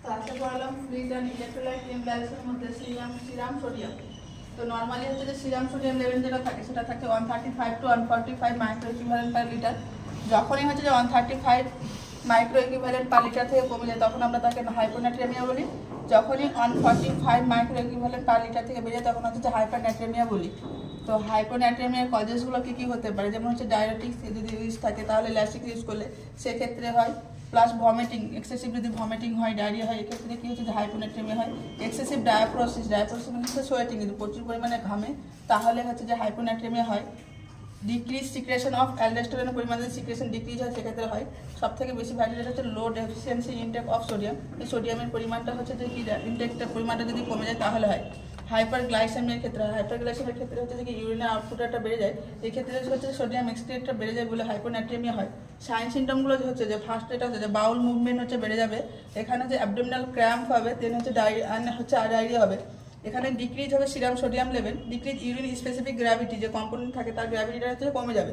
তো আজকে পড়ালাম fluid and electrolyte ইমব্যালেন্সের মধ্যে সিরাম সোডিয়াম। তো নর্মালি হচ্ছে যে সিরাম সোডিয়াম লেভেল যেটা থাকে সেটা থাকে 135 to 145 micro equivalent per litre. যখনই হচ্ছে যে 135 মাইক্রো ইকুইভ্যালেন্ট পার লিটার থেকে কমে যায় তখন আমরা তাকে হাইপোনাট্রিয়ামিয়া বলি। যখনই 145 মাইক্রো ইকুইভ্যালেন্ট পার লিটার থেকে বেড়ে যায় তখন হচ্ছে যে হাইপারনাট্রিয়ামিয়া বলি। তো হাইপোনাট্রিয়ামিয়ার কজেসগুলো কী হতে পারে, যেমন হচ্ছে ডায়াবেটিক্স যদি ইউজ থাকে তাহলে ল্যাসিক ইউজ করলে সেক্ষেত্রে হয়, প্লাস ভমিটিং, এক্সেসিভ যদি ভমিটিং হয়, ডায়রিয়া হয়, এক্ষেত্রে কী হচ্ছে যে হাইপোনাট্রিয়ামিয়া হয়। এক্সেসিভ ডায়াপ্রোসিস হচ্ছে সোয়েটিং, যদি প্রচুর পরিমাণে ঘামে তাহলে হচ্ছে যে হাইপোনাট্রিয়ামিয়া হয়। ডিক্রিজ সিক্রেশন অফ অ্যালডোস্টেরনের পরিমাণ যদি সিক্রেশন ডিক্রিজ হয় সেক্ষেত্রে হয়। সবথেকে বেশি ভ্যালিড হচ্ছে লো ডেফিসিয়েন্সি ইনটেক অফ সোডিয়াম, এই সোডিয়ামের পরিমাণটা হচ্ছে যে কি ইনটেকটার পরিমাণটা যদি কমে যায় তাহলে হয়। হাইপারগ্লাইসেমিয়ার ক্ষেত্রে হচ্ছে যে ইউরিনের আউটপুটটা বেড়ে যায়, এই ক্ষেত্রে হচ্ছে সোডিয়াম এক্সক্রিয়েটটা বেড়ে যায় বলে হাইপোনাট্রিয়ামিয়া হয়। সাইন সিমটমগুলো হচ্ছে যে ফার্স্ট এটা হচ্ছে যে বাউল মুভমেন্ট হচ্ছে বেড়ে যাবে, এখানে যে অ্যাবডোমিনাল ক্র্যাম্প হবে, দেন হচ্ছে ডায়রিয়া হবে। এখানে ডিক্রিজ হবে serum sodium level, decrease urine specific gravity, যে কম্পোনেন্ট থাকে তার গ্র্যাভিটিটা হচ্ছে কমে যাবে।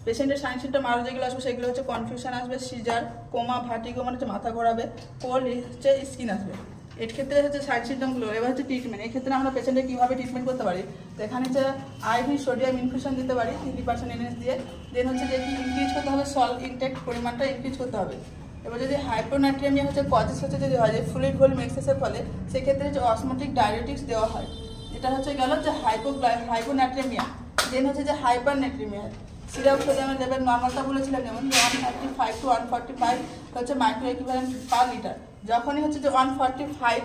পেশেন্টের সাইন সিমটম আরও যেগুলো আসবে সেগুলো হচ্ছে কনফিউশন আসবে, সিজার, কোমা, ভার্টিগো মানে হচ্ছে মাথা ঘোরাবে, কোল্ড হচ্ছে স্কিন আসবে। এর ক্ষেত্রে হচ্ছে সাইড সিমটমগুলো। এবার হচ্ছে ট্রিটমেন্ট, এক্ষেত্রে আমরা পেশেন্টের কীভাবে ট্রিটমেন্ট করতে পারি, তো এখানে হচ্ছে আইভি সোডিয়াম ইনফিউশন দিতে পারি 30% NS দিয়ে। দেন হচ্ছে যে কি ইনক্রিজ করতে হবে, সল্ট ইনটেক পরিমাণটা ইনক্রিজ করতে হবে। এবার যদি হাইপোনাট্রিয়ামিয়া হচ্ছে কজেস হচ্ছে যদি হয় যে ফ্লুইড ভলিউম এক্সেসের ফলে, সেক্ষেত্রে হচ্ছে অসমোটিক ডায়রেটিক্স দেওয়া হয়। এটা হচ্ছে গেল যে হাইপোনাট্রিয়ামিয়া। দেন হচ্ছে যে হাইপারনাট্রিয়ামিয়া, সিরাম সোডিয়ামের লেভেল নর্মালটা বলেছিলাম যেমন 135 to 145 হচ্ছে মাইক্রো ইকুইভ্যালেন্ট পার লিটার। যখনই হচ্ছে যে 145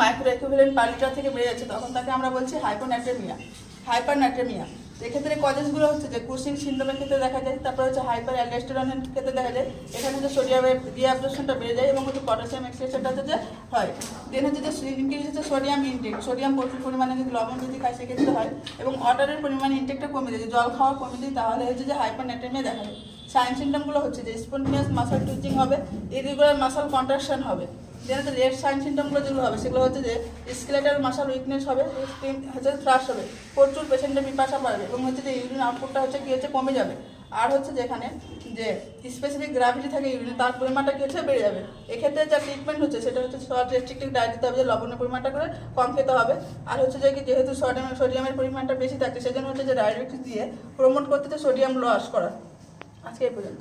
মাইক্রো ইকুইভ্যালেন্ট পার লিটার থেকে বেড়ে যাচ্ছে তখন তাকে আমরা বলছি হাইপারনাট্রিয়ামিয়া। এক্ষেত্রে কজেসগুলো হচ্ছে যে কুশিং সিনড্রোমের ক্ষেত্রে দেখা যায়, তারপর হচ্ছে হাইপার অ্যালডোস্টেরনের ক্ষেত্রে দেখা যায়, এখানে হচ্ছে সোডিয়ামের রিঅ্যাবজর্পশনটা বেড়ে যায় এবং হচ্ছে পটাশিয়াম এক্সট্রাকশনটা হচ্ছে যে হয়। দেন হচ্ছে যে ইনক্রিজ হচ্ছে সোডিয়াম ইনটেক, সোডিয়াম প্রচুর পরিমাণে যদি লবণ যদি খায় সেক্ষেত্রে হয়, এবং ওয়াটারের পরিমাণ ইনটেকটা কমে যায়, জল খাওয়া কমে যায় তাহলে হচ্ছে যে হাইপারনাট্রিয়ামিয়া দেখা যায়। সাইন সিমটমগুলো হচ্ছে যে স্পন্টেনিয়াস মাসল টুইচিং হবে, ইরেগুলার মাসল কন্ট্রাকশন হবে। দেন হচ্ছে লেট সাইন সিমটমগুলো যেগুলো হবে সেগুলো হচ্ছে যে স্কেলেটাল মাসল উইকনেস হবে, হচ্ছে থ্রাশ হবে, প্রচুর পেশেন্টের পিপাসা বাড়বে এবং হচ্ছে যে ইউরিন আউটপুটটা হচ্ছে কি হচ্ছে কমে যাবে। আর হচ্ছে যেখানে যে স্পেসিফিক গ্র্যাভিটি থাকে ইউরিনে তার পরিমাণটা কি হচ্ছে বেড়ে যাবে। এক্ষেত্রে যা ট্রিটমেন্ট হচ্ছে সেটা হচ্ছে সল্ট রেস্ট্রিক্টিভ ডায়েট দিতে হবে, যে লবণের পরিমাণটা করে কম খেতে হবে। আর হচ্ছে যে কি যেহেতু সোডিয়ামের পরিমাণটা বেশি থাকে সেজন্য হচ্ছে যে ডায়েটিক্স দিয়ে প্রমোট করতে সোডিয়াম লস করা। আজকে এই পর্যন্ত।